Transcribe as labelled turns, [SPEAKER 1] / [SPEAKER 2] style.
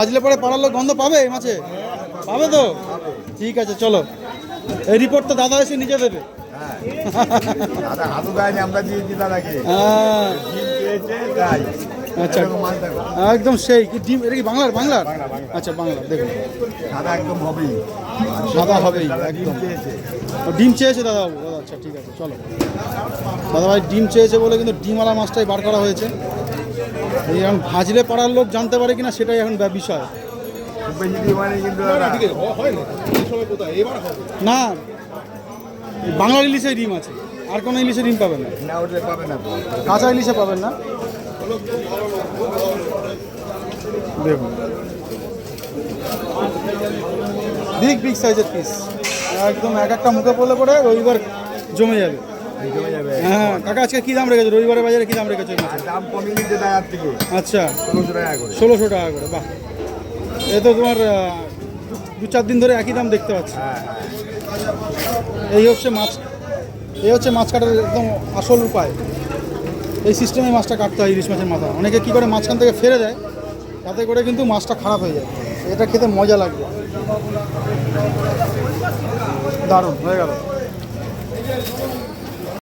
[SPEAKER 1] ভাজলে পরে পাড়ার লোক গন্ধ পাবে এই মাছে? পাবে তো? ঠিক আছে, চলো। এই রিপোর্ট তো দাদা এসে নিজে দেবে। আচ্ছা, একদম সেই কি ডিম? এটা কি বাংলার? বাংলার? আচ্ছা, বাংলার। দেখুন
[SPEAKER 2] সাদা একদম হবেই,
[SPEAKER 1] সাদা হবেই একদম। ডিম চেয়েছে দাদাবাবু? আচ্ছা, ঠিক আছে, চলো। দাদাভাই ডিম চেয়েছে বলে কিন্তু ডিমওয়ালা মাছটাই বার করা হয়েছে। এই এখন ভাজলে পাড়ার লোক জানতে পারে কিনা সেটাই এখন বিষয়। না, বাংলার ইলিশে ডিম আছে, আর কোনো ইলিশে ডিম পাবেন না। কাঁচা ইলিশে পাবেন না। দেখুন বিগ বিগ সাইজের পিস, একদম এক একটা মুখে পড়লে পরে রবিবার জমে যাবে। হ্যাঁ কাকা, আজকে কী দাম রেখেছো? রবিবারের বাজারে কী দাম রেখেছো?
[SPEAKER 2] দাম কমিয়ে দিতে
[SPEAKER 1] আচ্ছা, 1600 টাকা করে। বাহ, এ তো তোমার 2-4 দিন ধরে একই দাম দেখতে পাচ্ছি। এই হচ্ছে মাছ, এই হচ্ছে মাছ কাটার একদম আসল উপায়। এই সিস্টেমে মাছটা কাটতে হয় ইলিশ মাছের মাথা। অনেকে কী করে মাঝখান থেকে ফেলে দেয়, তাতে করে কিন্তু মাছটা খারাপ হয়ে যায়। এটা খেতে মজা লাগবে, দারুণ হয়ে গেল।